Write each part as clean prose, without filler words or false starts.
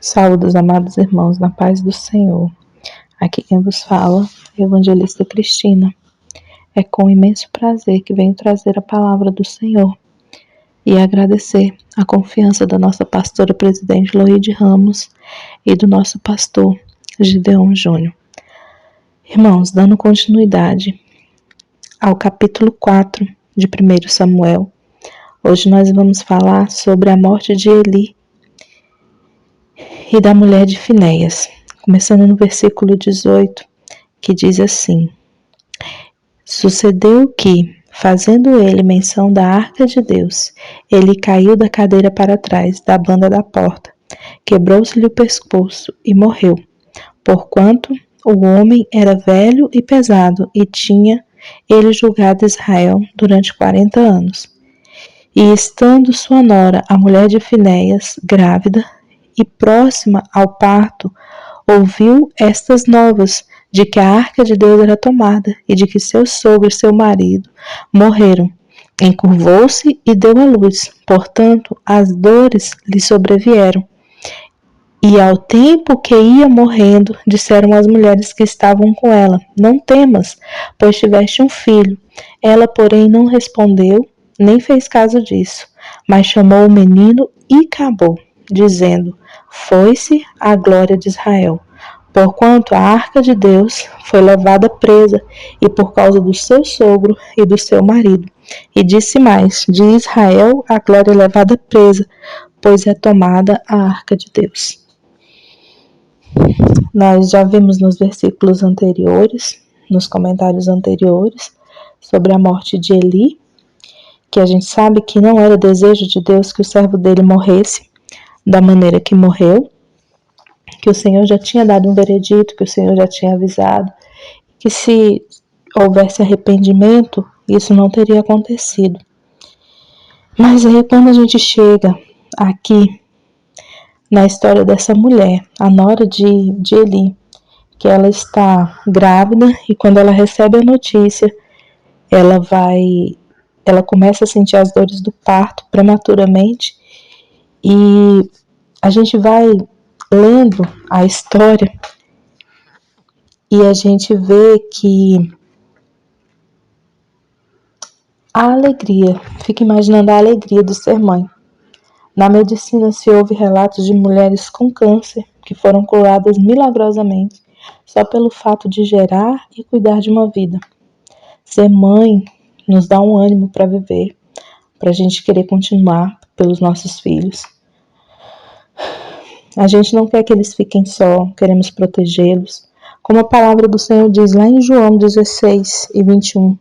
Saúde os amados irmãos, na paz do Senhor. Aqui quem vos fala é a evangelista Cristina. É com imenso prazer que venho trazer a palavra do Senhor e agradecer a confiança da nossa pastora presidente Loide Ramos e do nosso pastor Gideon Júnior. Irmãos, dando continuidade ao capítulo 4 de 1 Samuel, hoje nós vamos falar sobre a morte de Eli e da mulher de Finéias, começando no versículo 18, que diz assim: Sucedeu que, fazendo ele menção da arca de Deus, ele caiu da cadeira para trás, da banda da porta, quebrou-se-lhe o pescoço e morreu, porquanto o homem era velho e pesado, e tinha ele julgado Israel durante 40 anos. E estando sua nora, a mulher de Finéias, grávida, e próxima ao parto, ouviu estas novas de que a arca de Deus era tomada e de que seu sogro e seu marido morreram. Encurvou-se e deu à luz, portanto as dores lhe sobrevieram. E ao tempo que ia morrendo, disseram as mulheres que estavam com ela: Não temas, pois tiveste um filho. Ela, porém, não respondeu, nem fez caso disso, mas chamou o menino e acabou, dizendo: Foi-se a glória de Israel, porquanto a arca de Deus foi levada presa, e por causa do seu sogro e do seu marido. E disse mais: De Israel a glória é levada presa, pois é tomada a arca de Deus. Nós já vimos nos versículos anteriores, nos comentários anteriores, sobre a morte de Eli, que a gente sabe que não era desejo de Deus que o servo dele morresse da maneira que morreu, que o Senhor já tinha dado um veredito, que o Senhor já tinha avisado, que se houvesse arrependimento, isso não teria acontecido. Mas aí quando a gente chega aqui na história dessa mulher, a nora de Eli, que ela está grávida e quando ela recebe a notícia, ela começa a sentir as dores do parto prematuramente, e a gente vai lendo a história e a gente vê que a alegria, fica imaginando a alegria de ser mãe. Na medicina se ouve relatos de mulheres com câncer que foram curadas milagrosamente só pelo fato de gerar e cuidar de uma vida. Ser mãe nos dá um ânimo para viver, para a gente querer continuar pelos nossos filhos. A gente não quer que eles fiquem só, queremos protegê-los. Como a palavra do Senhor diz lá em João 16 e 21,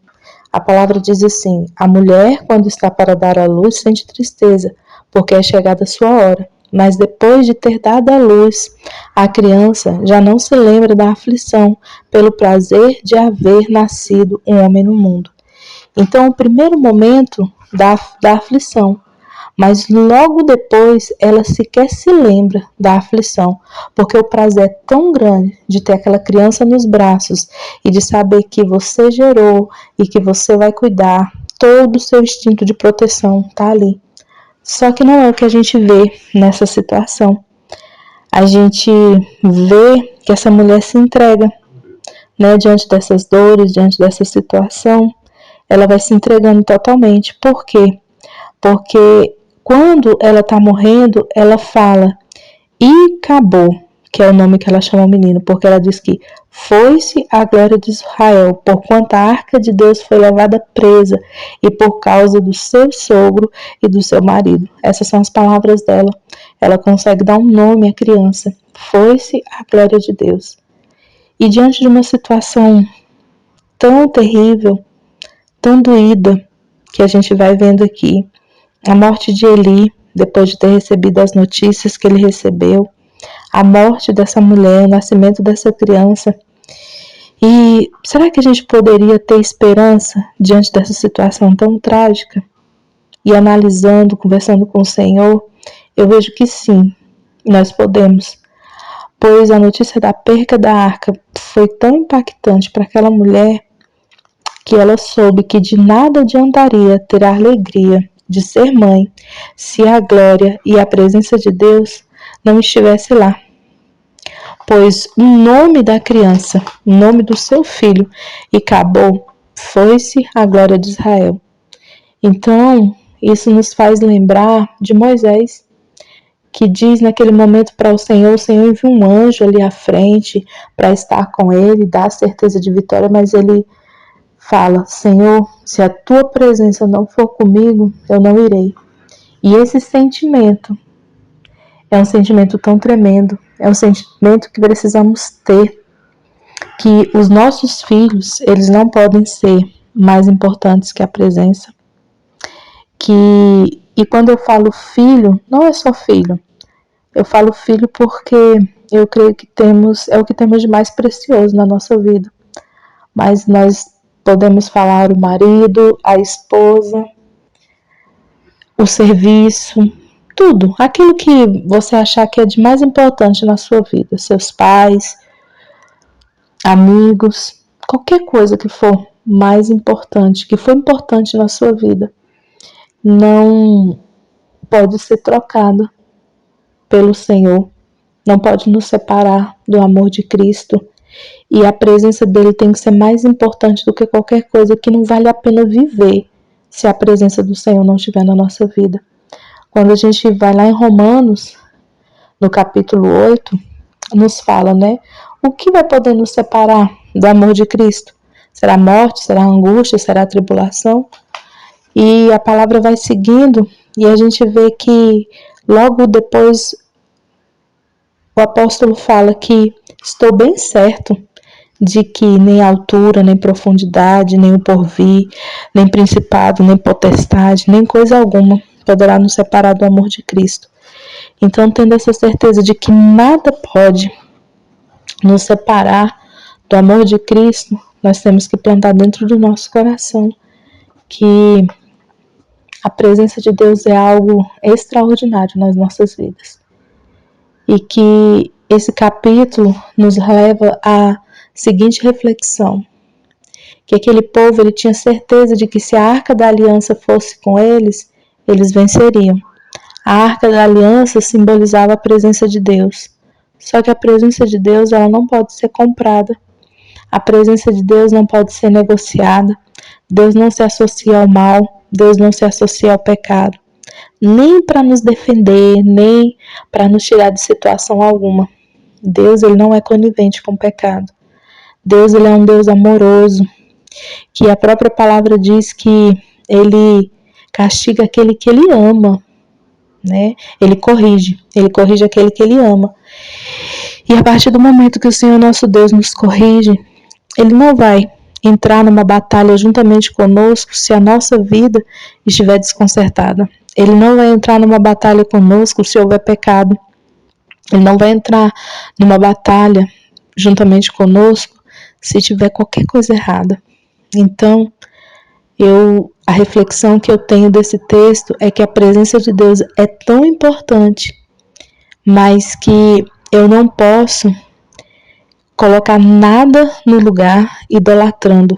a palavra diz assim: A mulher, quando está para dar à luz, sente tristeza, porque é chegada a sua hora. Mas depois de ter dado à luz, a criança já não se lembra da aflição pelo prazer de haver nascido um homem no mundo. Então, o primeiro momento da aflição, mas logo depois ela sequer se lembra da aflição, porque o prazer é tão grande de ter aquela criança nos braços e de saber que você gerou e que você vai cuidar, todo o seu instinto de proteção está ali. Só que não é o que a gente vê nessa situação. A gente vê que essa mulher se entrega, diante dessas dores, diante dessa situação, ela vai se entregando totalmente. Por quê? Porque quando ela está morrendo, ela fala, e acabou, que é o nome que ela chama o menino, porque ela diz que foi-se a glória de Israel, porquanto a arca de Deus foi levada presa, e por causa do seu sogro e do seu marido. Essas são as palavras dela. Ela consegue dar um nome à criança. Foi-se a glória de Deus. E diante de uma situação tão terrível, tão doída, que a gente vai vendo aqui, a morte de Eli, depois de ter recebido as notícias que ele recebeu, a morte dessa mulher, o nascimento dessa criança. E será que a gente poderia ter esperança diante dessa situação tão trágica? E analisando, conversando com o Senhor, eu vejo que sim, nós podemos. Pois a notícia da perca da arca foi tão impactante para aquela mulher que ela soube que de nada adiantaria ter a alegria de ser mãe se a glória e a presença de Deus não estivesse lá. Pois o nome da criança, o nome do seu filho, e acabou, foi-se a glória de Israel. Então, isso nos faz lembrar de Moisés, que diz naquele momento para o Senhor envia um anjo ali à frente para estar com ele, dar a certeza de vitória, mas ele fala, Senhor, se a tua presença não for comigo, eu não irei. E esse sentimento é um sentimento tão tremendo, é um sentimento que precisamos ter, que os nossos filhos, eles não podem ser mais importantes que a presença. E quando eu falo filho, não é só filho. Eu falo filho porque eu creio que é o que temos de mais precioso na nossa vida. Mas nós podemos falar o marido, a esposa, o serviço, tudo. Aquilo que você achar que é de mais importante na sua vida. Seus pais, amigos, qualquer coisa que for mais importante, que for importante na sua vida, não pode ser trocada pelo Senhor, não pode nos separar do amor de Cristo, e a presença dele tem que ser mais importante do que qualquer coisa, que não vale a pena viver se a presença do Senhor não estiver na nossa vida. Quando a gente vai lá em Romanos, no capítulo 8, nos fala, né? O que vai poder nos separar do amor de Cristo? Será a morte? Será a angústia? Será a tribulação? E a palavra vai seguindo e a gente vê que logo depois o apóstolo fala que estou bem certo de que nem altura, nem profundidade, nem o porvir, nem principado, nem potestade, nem coisa alguma poderá nos separar do amor de Cristo. Então, tendo essa certeza de que nada pode nos separar do amor de Cristo, nós temos que plantar dentro do nosso coração que a presença de Deus é algo extraordinário nas nossas vidas. E que esse capítulo nos leva à seguinte reflexão, que aquele povo ele tinha certeza de que se a Arca da Aliança fosse com eles, eles venceriam. A Arca da Aliança simbolizava a presença de Deus. Só que a presença de Deus ela não pode ser comprada. A presença de Deus não pode ser negociada. Deus não se associa ao mal. Deus não se associa ao pecado. Nem para nos defender, nem para nos tirar de situação alguma. Deus ele não é conivente com o pecado. Deus ele é um Deus amoroso, que a própria palavra diz que ele castiga aquele que ele ama, né? Ele corrige aquele que ele ama. E a partir do momento que o Senhor nosso Deus nos corrige, ele não vai entrar numa batalha juntamente conosco se a nossa vida estiver desconcertada. Ele não vai entrar numa batalha conosco se houver pecado. Ele não vai entrar numa batalha juntamente conosco se tiver qualquer coisa errada. Então, a reflexão que eu tenho desse texto é que a presença de Deus é tão importante, mas que eu não posso colocar nada no lugar idolatrando,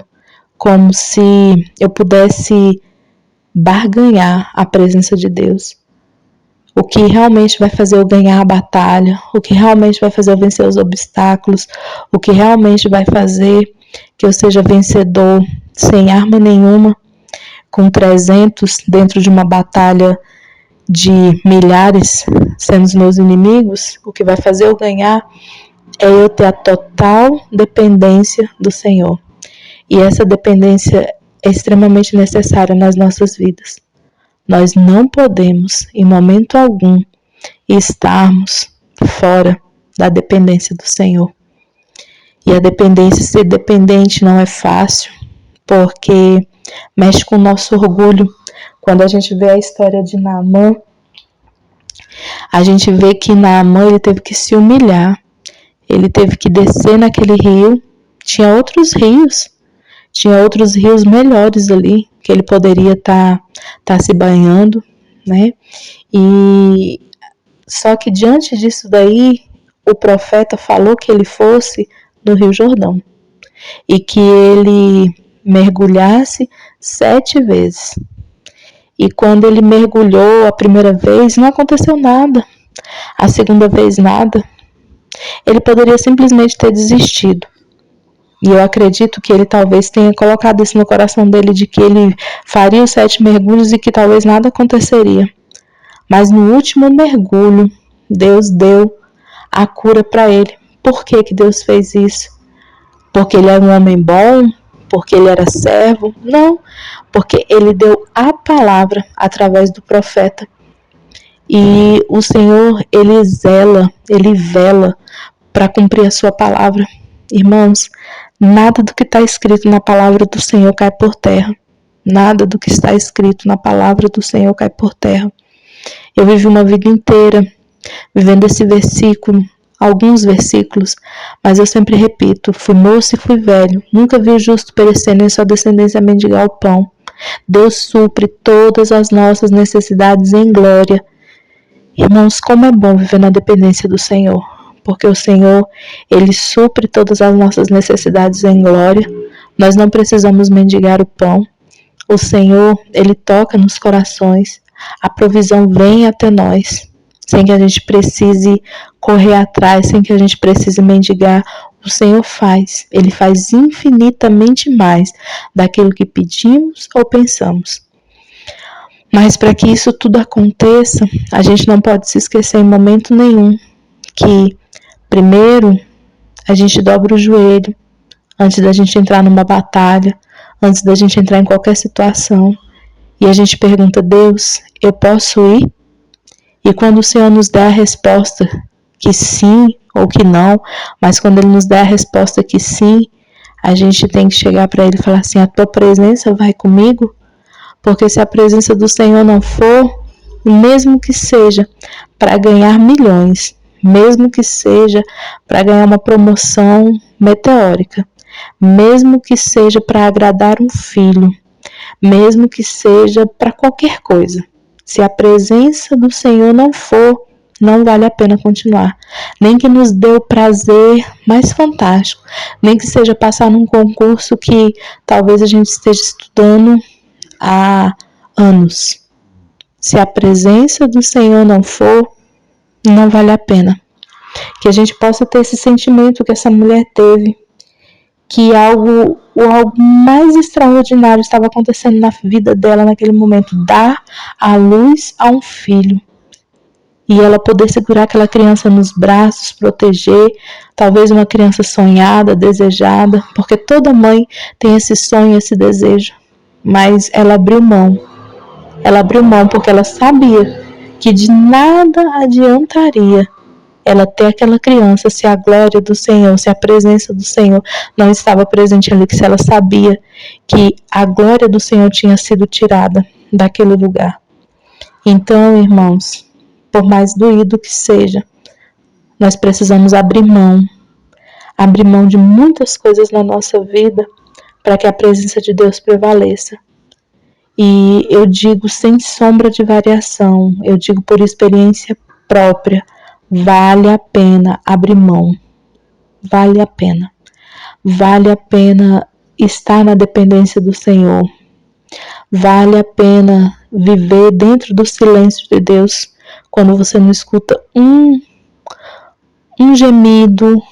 como se eu pudesse barganhar a presença de Deus. O que realmente vai fazer eu ganhar a batalha, o que realmente vai fazer eu vencer os obstáculos, o que realmente vai fazer que eu seja vencedor sem arma nenhuma, com 300 dentro de uma batalha de milhares sendo os meus inimigos, o que vai fazer eu ganhar é eu ter a total dependência do Senhor. E essa dependência é extremamente necessária nas nossas vidas. Nós não podemos, em momento algum, estarmos fora da dependência do Senhor. E a dependência, ser dependente não é fácil, porque mexe com o nosso orgulho. Quando a gente vê a história de Naamã, a gente vê que Naamã ele teve que se humilhar, ele teve que descer naquele rio. Tinha outros rios melhores ali, que ele poderia estar se banhando, né? E só que diante disso daí, o profeta falou que ele fosse no Rio Jordão e que ele mergulhasse 7 vezes. E quando ele mergulhou a primeira vez, não aconteceu nada. a segunda vez nada, ele poderia simplesmente ter desistido. E eu acredito que ele talvez tenha colocado isso no coração dele, de que ele faria os 7 mergulhos e que talvez nada aconteceria. Mas no último mergulho, Deus deu a cura para ele. Por que Deus fez isso? Porque ele era um homem bom? Porque ele era servo? Não, porque ele deu a palavra através do profeta. E o Senhor, ele vela para cumprir a sua palavra. Irmãos, nada do que está escrito na palavra do Senhor cai por terra. Nada do que está escrito na palavra do Senhor cai por terra. Eu vivi uma vida inteira vivendo esse versículo, alguns versículos, mas eu sempre repito, fui moço e fui velho, nunca vi o justo perecer, nem sua descendência mendigar o pão. Deus supre todas as nossas necessidades em glória. Irmãos, como é bom viver na dependência do Senhor, porque o Senhor, Ele supre todas as nossas necessidades em glória. Nós não precisamos mendigar o pão. O Senhor, Ele toca nos corações. A provisão vem até nós, sem que a gente precise correr atrás, sem que a gente precise mendigar. O Senhor faz. Ele faz infinitamente mais daquilo que pedimos ou pensamos. Mas para que isso tudo aconteça, a gente não pode se esquecer em momento nenhum que, primeiro, a gente dobra o joelho antes da gente entrar numa batalha, antes da gente entrar em qualquer situação. E a gente pergunta, Deus, eu posso ir? E quando o Senhor nos dá a resposta que sim ou que não, mas quando Ele nos dá a resposta que sim, a gente tem que chegar para Ele e falar assim, a tua presença vai comigo? Porque se a presença do Senhor não for, mesmo que seja para ganhar milhões, mesmo que seja para ganhar uma promoção meteórica, mesmo que seja para agradar um filho, mesmo que seja para qualquer coisa, se a presença do Senhor não for, não vale a pena continuar. Nem que nos dê o prazer mais fantástico, nem que seja passar num concurso que talvez a gente esteja estudando há anos. Se a presença do Senhor não for, não vale a pena. Que a gente possa ter esse sentimento que essa mulher teve, que algo mais extraordinário estava acontecendo na vida dela naquele momento, dar a luz a um filho. E ela poder segurar aquela criança nos braços, proteger, talvez uma criança sonhada, desejada, porque toda mãe tem esse sonho, esse desejo. Mas ela abriu mão. Ela abriu mão porque ela sabia que de nada adiantaria ela ter aquela criança se a glória do Senhor, se a presença do Senhor não estava presente ali, que se ela sabia que a glória do Senhor tinha sido tirada daquele lugar. Então, irmãos, por mais doído que seja, nós precisamos abrir mão de muitas coisas na nossa vida para que a presença de Deus prevaleça. E eu digo sem sombra de variação, eu digo por experiência própria, vale a pena abrir mão, vale a pena estar na dependência do Senhor, vale a pena viver dentro do silêncio de Deus, quando você não escuta um gemido,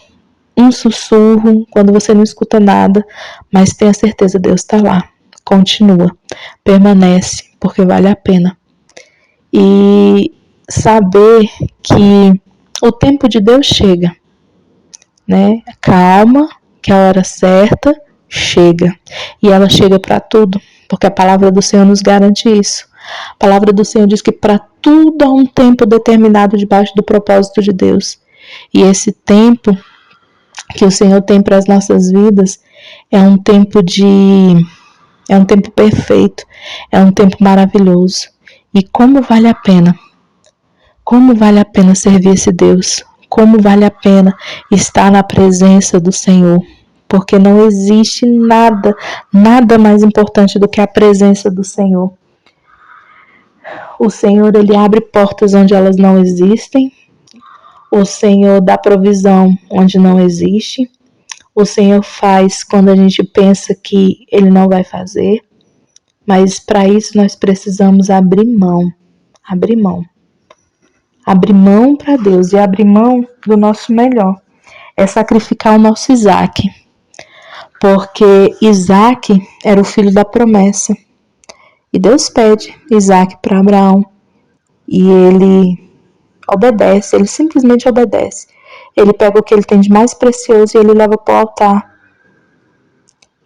um sussurro, quando você não escuta nada, mas tenha certeza, Deus está lá. Continua, permanece, porque vale a pena. E saber que o tempo de Deus chega, né? Calma, que a hora certa chega. E ela chega para tudo, porque a palavra do Senhor nos garante isso. A palavra do Senhor diz que para tudo há um tempo determinado debaixo do propósito de Deus. E esse tempo que o Senhor tem para as nossas vidas é um tempo perfeito, é um tempo maravilhoso. E como vale a pena servir esse Deus, como vale a pena estar na presença do Senhor, porque não existe nada mais importante do que a presença do Senhor. O Senhor, Ele abre portas onde elas não existem, o Senhor dá provisão onde não existe, o Senhor faz quando a gente pensa que Ele não vai fazer, mas para isso nós precisamos abrir mão abrir mão para Deus e abrir mão do nosso melhor. É sacrificar o nosso Isaac, porque Isaac era o filho da promessa. E Deus pede Isaac para Abraão e ele obedece, ele simplesmente obedece. Ele pega o que ele tem de mais precioso e ele leva para o altar.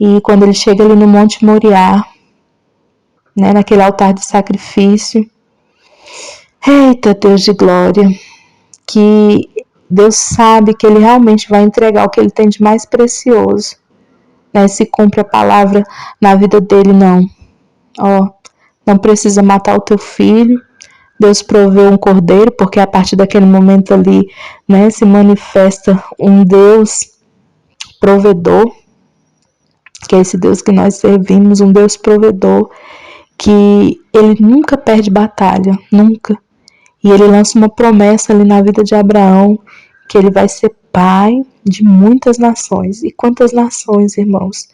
E quando ele chega ali no Monte Moriá, né, naquele altar de sacrifício, eita Deus de glória, que Deus sabe que ele realmente vai entregar o que ele tem de mais precioso, né? Se cumpre a palavra na vida dele, não. Não precisa matar o teu filho. Deus proveu um cordeiro, porque a partir daquele momento ali, né, se manifesta um Deus provedor, que é esse Deus que nós servimos, um Deus provedor, que ele nunca perde batalha, nunca. E ele lança uma promessa ali na vida de Abraão, que ele vai ser pai de muitas nações. E quantas nações, irmãos,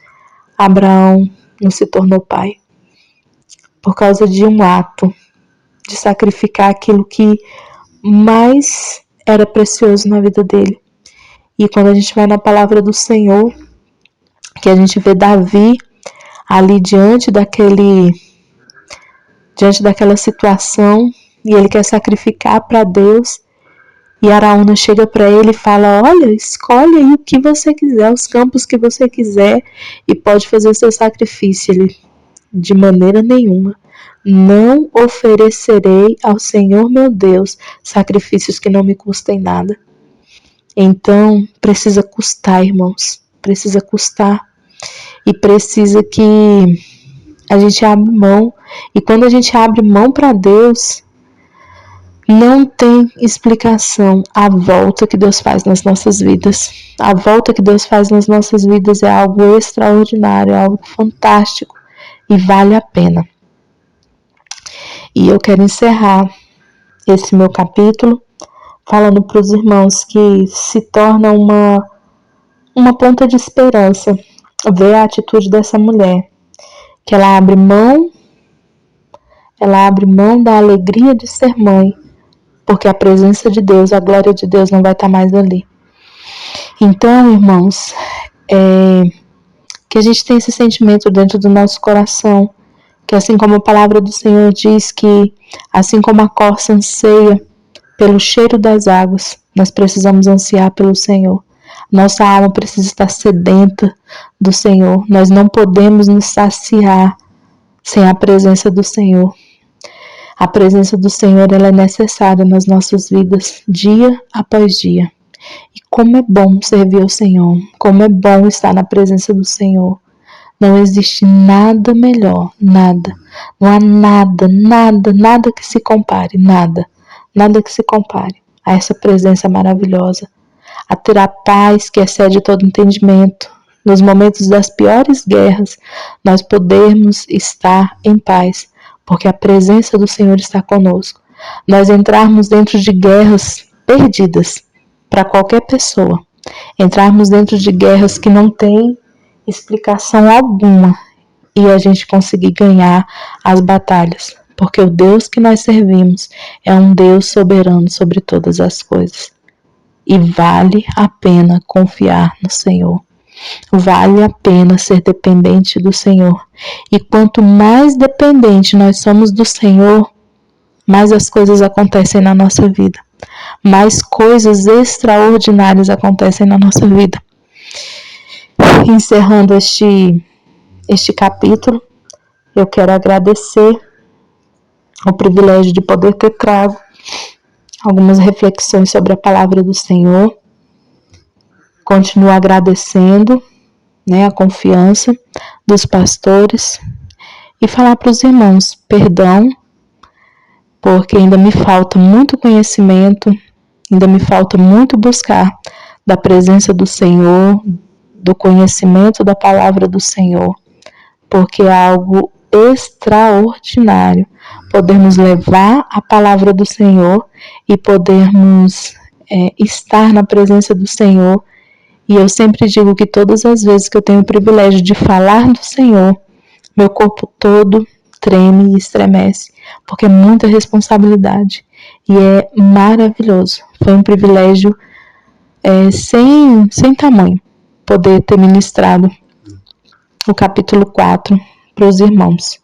Abraão não se tornou pai? Por causa de um ato, de sacrificar aquilo que mais era precioso na vida dele. E quando a gente vai na palavra do Senhor, que a gente vê Davi ali diante daquela situação, e ele quer sacrificar para Deus, e Araúna chega para ele e fala: olha, escolhe aí o que você quiser, os campos que você quiser, e pode fazer o seu sacrifício. Ele: de maneira nenhuma, não oferecerei ao Senhor meu Deus sacrifícios que não me custem nada. Então, precisa custar, irmãos, precisa custar, e precisa que a gente abra mão, e quando a gente abre mão para Deus, não tem explicação a volta que Deus faz nas nossas vidas. A volta que Deus faz nas nossas vidas é algo extraordinário, é algo fantástico e vale a pena. E eu quero encerrar esse meu capítulo falando para os irmãos que se torna uma ponta de esperança ver a atitude dessa mulher, que ela abre mão da alegria de ser mãe, porque a presença de Deus, a glória de Deus não vai estar mais ali. Então, irmãos, que a gente tenha esse sentimento dentro do nosso coração, que assim como a palavra do Senhor diz que, assim como a corça anseia pelo cheiro das águas, nós precisamos ansiar pelo Senhor. Nossa alma precisa estar sedenta do Senhor. Nós não podemos nos saciar sem a presença do Senhor. A presença do Senhor, ela é necessária nas nossas vidas, dia após dia. E como é bom servir ao Senhor, como é bom estar na presença do Senhor. Não existe nada melhor, nada. Não há nada que se compare, nada que se compare a essa presença maravilhosa. A ter a paz que excede todo entendimento. Nos momentos das piores guerras, nós podemos estar em paz, porque a presença do Senhor está conosco. Nós entrarmos dentro de guerras perdidas para qualquer pessoa, entrarmos dentro de guerras que não tem explicação alguma e a gente conseguir ganhar as batalhas, porque o Deus que nós servimos é um Deus soberano sobre todas as coisas. E vale a pena confiar no Senhor. Vale a pena ser dependente do Senhor. E quanto mais dependente nós somos do Senhor, mais as coisas acontecem na nossa vida. Mais coisas extraordinárias acontecem na nossa vida. Encerrando este capítulo, eu quero agradecer o privilégio de poder ter trago algumas reflexões sobre a palavra do Senhor. Continuo agradecendo, a confiança dos pastores e falar para os irmãos perdão, porque ainda me falta muito conhecimento, ainda me falta muito buscar da presença do Senhor, do conhecimento da palavra do Senhor, porque é algo extraordinário podermos levar a palavra do Senhor e podermos estar na presença do Senhor. E eu sempre digo que todas as vezes que eu tenho o privilégio de falar do Senhor, meu corpo todo treme e estremece, porque é muita responsabilidade. e é maravilhoso. Foi um privilégio sem tamanho poder ter ministrado o capítulo 4 para os irmãos.